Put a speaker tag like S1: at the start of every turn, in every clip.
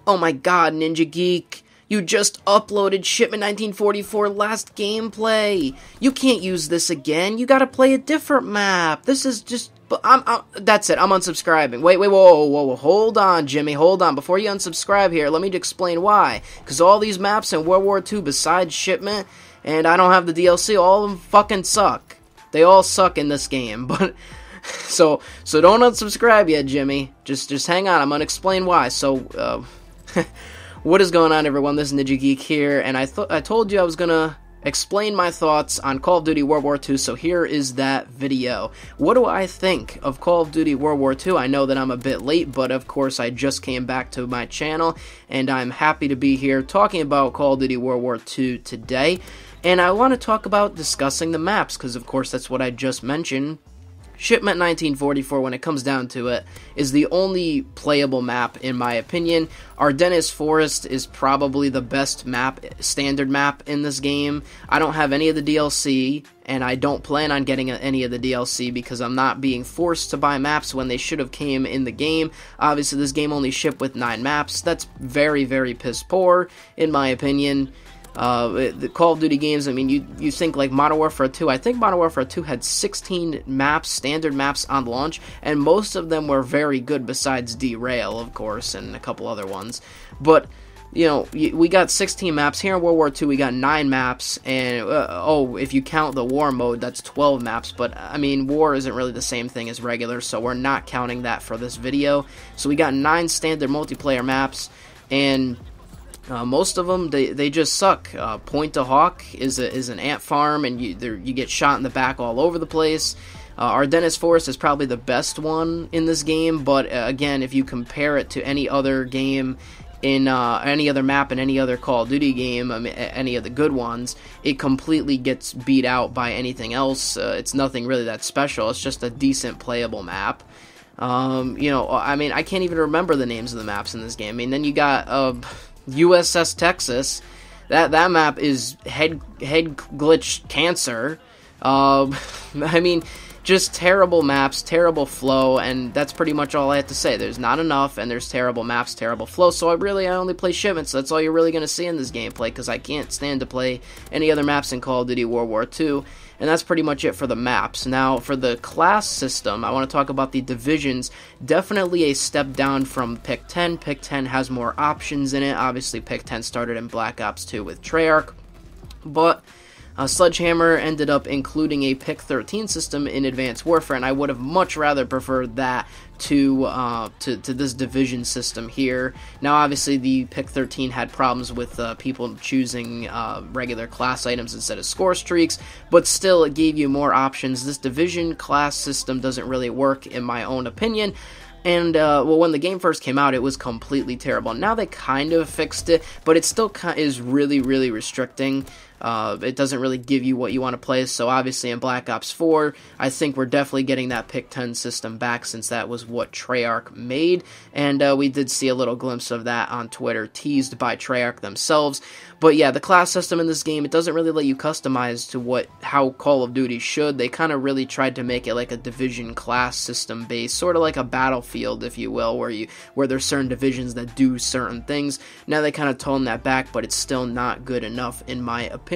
S1: Oh my god, NinjaGeek, you just uploaded Shipment 1944 last gameplay. You can't use this again. You gotta play a different map. This is just... that's it. I'm unsubscribing. Wait, whoa. Hold on, Jimmy. Hold on. Before you unsubscribe here, let me explain why. Because all these maps in World War II besides Shipment, and I don't have the DLC, all of them fucking suck. They all suck in this game, but... So don't unsubscribe yet, Jimmy. Just hang on. I'm gonna explain why. So, what is going on, everyone? This is NinjaGeek here, and I told you I was gonna explain my thoughts on Call of Duty World War II, so here is that video. What do I think of Call of Duty World War II? I know that I'm a bit late, but of course I just came back to my channel, and I'm happy to be here talking about Call of Duty World War II today. And I want to talk about discussing the maps, because of course that's what I just mentioned. Shipment 1944, when it comes down to it, is the only playable map, in my opinion. Ardennes Forest is probably the best map, standard map in this game. I don't have any of the DLC, and I don't plan on getting any of the DLC because I'm not being forced to buy maps when they should have came in the game. Obviously, this game only shipped with 9 maps. That's very, very piss poor, in my opinion. The Call of Duty games, I mean, you think like Modern Warfare 2, I think Modern Warfare 2 had 16 maps, standard maps on launch, and most of them were very good besides Derail, of course, and a couple other ones. But, you know, we got 16 maps. Here in World War II, we got 9 maps, and, if you count the war mode, that's 12 maps, but, I mean, war isn't really the same thing as regular, so we're not counting that for this video. So we got 9 standard multiplayer maps, and... most of them, they just suck. Point to Hawk is an ant farm, and you get shot in the back all over the place. Ardennes Forest is probably the best one in this game, but again, if you compare it to any other game in any other map in any other Call of Duty game, I mean, any of the good ones, it completely gets beat out by anything else. It's nothing really that special. It's just a decent playable map. You know, I mean, I can't even remember the names of the maps in this game. I mean, then you got USS Texas. That map is head glitch cancer. I mean, just terrible maps, terrible flow, and that's pretty much all I have to say. There's not enough, and there's terrible maps, terrible flow, so I only play Shipment, so that's all you're really going to see in this gameplay, because I can't stand to play any other maps in Call of Duty World War II, and that's pretty much it for the maps. Now, for the class system, I want to talk about the divisions. Definitely a step down from Pick 10. Pick 10 has more options in it. Obviously, Pick 10 started in Black Ops 2 with Treyarch, but... Sledgehammer ended up including a Pick 13 system in Advanced Warfare, and I would have much rather preferred that to this division system here. Now, obviously, the Pick 13 had problems with people choosing regular class items instead of score streaks, but still, it gave you more options. This division class system doesn't really work, in my own opinion. And, well, when the game first came out, it was completely terrible. Now they kind of fixed it, but it still is really, really restricting. It doesn't really give you what you want to play, so obviously in Black Ops 4, I think we're definitely getting that Pick 10 system back, since that was what Treyarch made, and we did see a little glimpse of that on Twitter, teased by Treyarch themselves. But yeah, the class system in this game, it doesn't really let you customize to how Call of Duty should. They kind of really tried to make it like a division class system base, sort of like a Battlefield, if you will, where there's certain divisions that do certain things. Now they kind of toned that back, but it's still not good enough, in my opinion.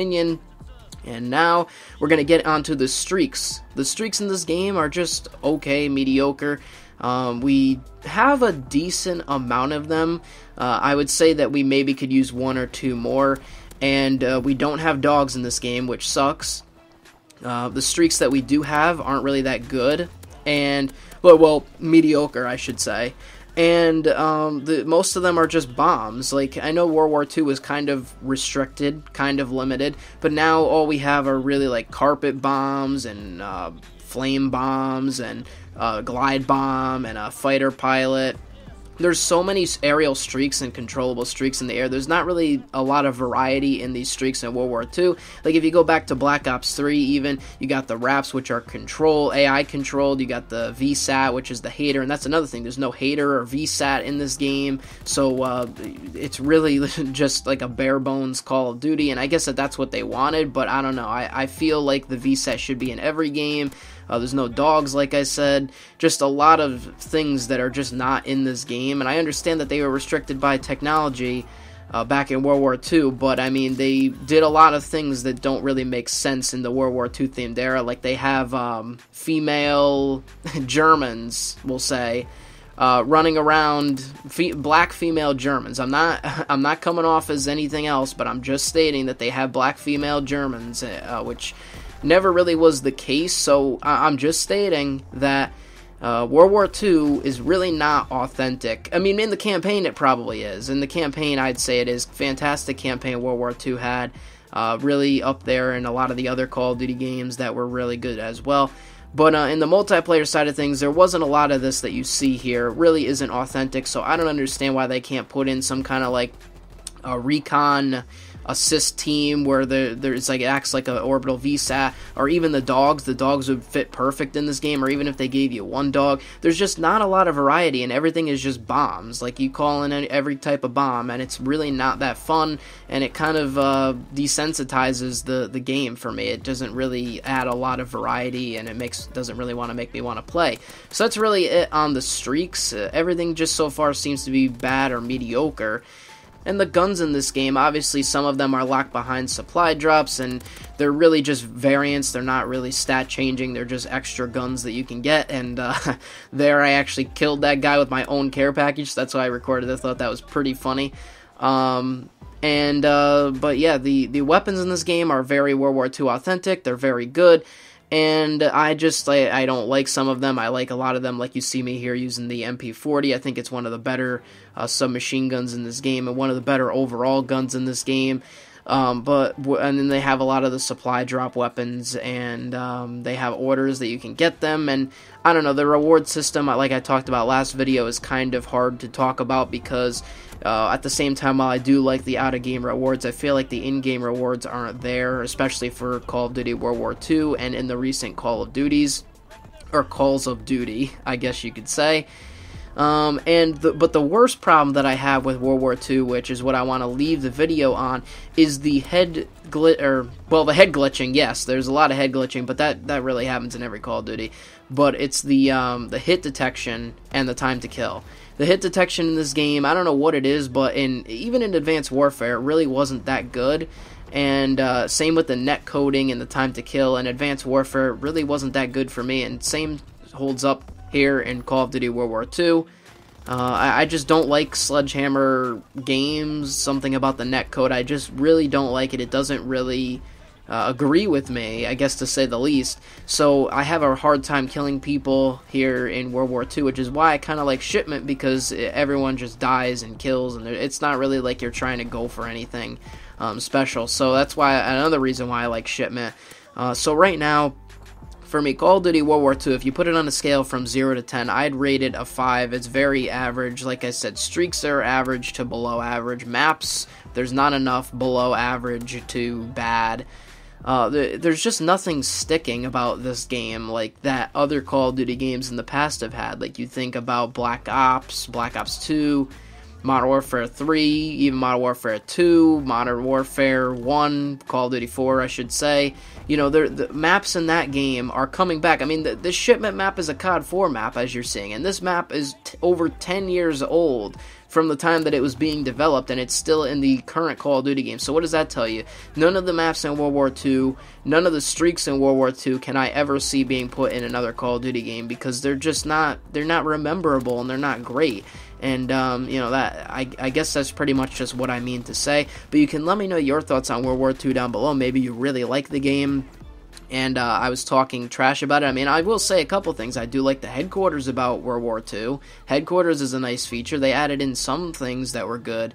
S1: And now we're going to get onto the streaks. The streaks in this game are just okay, mediocre. We have a decent amount of them. I would say that we maybe could use 1 or 2 more, and we don't have dogs in this game, which sucks. The streaks that we do have aren't really that good, and, well, mediocre, I should say. And most of them are just bombs. Like, I know World War II was kind of restricted, kind of limited, but now all we have are really like carpet bombs and flame bombs and glide bomb and a fighter pilot. There's so many aerial streaks and controllable streaks in the air. There's not really a lot of variety in these streaks in World War II. Like, if you go back to Black Ops 3 even, you got the RAPs, which are AI controlled. You got the VSAT, which is the hater, and that's another thing. There's no hater or VSAT in this game, so it's really just like a bare bones Call of Duty, and I guess that's what they wanted, but I don't know. I feel like the VSAT should be in every game. There's no dogs, like I said. Just a lot of things that are just not in this game. And I understand that they were restricted by technology back in World War II, but I mean, they did a lot of things that don't really make sense in the World War II themed era. Like they have female Germans, we'll say, running around, black female Germans. I'm not coming off as anything else, but I'm just stating that they have black female Germans, which never really was the case. So I'm just stating that World War II is really not authentic. I mean, in the campaign, it probably is. In the campaign, I'd say it is. Fantastic campaign World War II had. Really up there in a lot of the other Call of Duty games that were really good as well. But in the multiplayer side of things, there wasn't a lot of this that you see here. It really isn't authentic, so I don't understand why they can't put in some kind of like a recon assist team where there's like it acts like an orbital VSAT, or even the dogs would fit perfect in this game, or even if they gave you one dog. There's just not a lot of variety, and everything is just bombs. Like you call in every type of bomb, and it's really not that fun, and it kind of desensitizes the game for me. It doesn't really add a lot of variety, and it doesn't really want to make me want to play. So that's really it on the streaks. Everything just so far seems to be bad or mediocre. And the guns in this game, obviously some of them are locked behind supply drops, and they're really just variants. They're not really stat changing, they're just extra guns that you can get, and there I actually killed that guy with my own care package, so that's why I recorded it. I thought that was pretty funny. But yeah, the weapons in this game are very World War II authentic, they're very good. And I don't like some of them. I like a lot of them, like you see me here using the MP40. I think it's one of the better submachine guns in this game, and one of the better overall guns in this game. And then they have a lot of the supply drop weapons, and they have orders that you can get them. And I don't know, the reward system, like I talked about last video, is kind of hard to talk about because at the same time, while I do like the out-of-game rewards, I feel like the in-game rewards aren't there, especially for Call of Duty World War II and in the recent Call of Duties, or Calls of Duty, I guess you could say. But the worst problem that I have with World War II, which is what I want to leave the video on, is the head the head glitching. Yes, there's a lot of head glitching, but that really happens in every Call of Duty. But it's the hit detection and the time to kill. The hit detection in this game, I don't know what it is, but even in Advanced Warfare, it really wasn't that good. And same with the net coding and the time to kill in Advanced Warfare, it really wasn't that good for me. And same holds up here in Call of Duty World War II. I just don't like Sledgehammer games, something about the netcode. I just really don't like it. It doesn't really agree with me, I guess, to say the least. So I have a hard time killing people here in World War II, which is why I kind of like Shipment, because everyone just dies and kills, and it's not really like you're trying to go for anything special. So that's why another reason why I like Shipment. So right now, for me, Call of Duty World War II, if you put it on a scale from 0 to 10, I'd rate it a 5. It's very average. Like I said, streaks are average to below average. Maps, there's not enough below average to bad. There's just nothing sticking about this game like that other Call of Duty games in the past have had. Like you think about Black Ops 2, Modern Warfare 3, even Modern Warfare 2, Modern Warfare 1, Call of Duty 4, I should say. You know, the maps in that game are coming back. I mean, the Shipment map is a COD 4 map, as you're seeing, and this map is over 10 years old from the time that it was being developed, and it's still in the current Call of Duty game. So what does that tell you? None of the maps in World War II, none of the streaks in World War II can I ever see being put in another Call of Duty game, because they're not rememberable, and they're not great. And, you know, I guess that's pretty much just what I mean to say. But you can let me know your thoughts on World War II down below. Maybe you really like the game, and I was talking trash about it. I mean, I will say a couple things. I do like the headquarters about World War II. Headquarters is a nice feature. They added in some things that were good.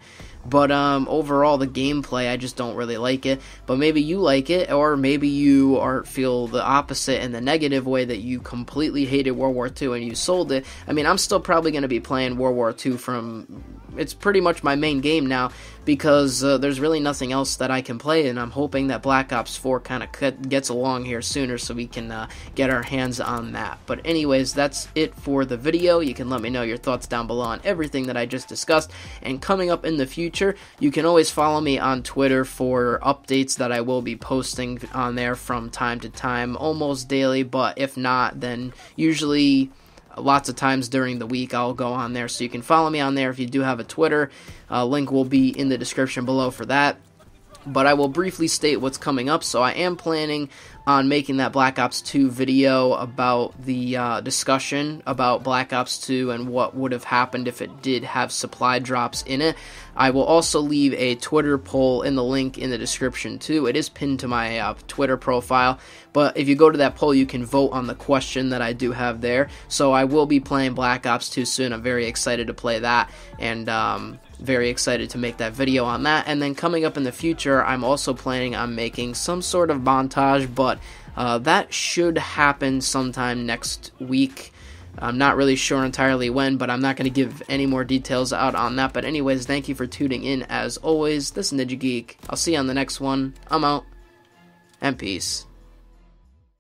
S1: But overall, the gameplay, I just don't really like it. But maybe you like it, or maybe you feel the opposite in the negative way, that you completely hated World War II and you sold it. I mean, I'm still probably going to be playing World War II from it's pretty much my main game now, because there's really nothing else that I can play, and I'm hoping that Black Ops 4 kind of gets along here sooner so we can get our hands on that. But anyways, that's it for the video. You can let me know your thoughts down below on everything that I just discussed, and coming up in the future, you can always follow me on Twitter for updates that I will be posting on there from time to time, almost daily, but if not, then usually lots of times during the week I'll go on there, so you can follow me on there if you do have a Twitter. Link will be in the description below for that. But I will briefly state what's coming up. So I am planning on making that Black Ops 2 video about the discussion about Black Ops 2 and what would have happened if it did have supply drops in it. I will also leave a Twitter poll in the link in the description too. It is pinned to my Twitter profile, but if you go to that poll, you can vote on the question that I do have there. So I will be playing Black Ops 2 soon. I'm very excited to play that, and very excited to make that video on that. And then coming up in the future, I'm also planning on making some sort of montage, but that should happen sometime next week. I'm not really sure entirely when, but I'm not going to give any more details out on that. But anyways, thank you for tuning in as always. This is NinjaGeek. I'll see you on the next one. I'm out, and peace.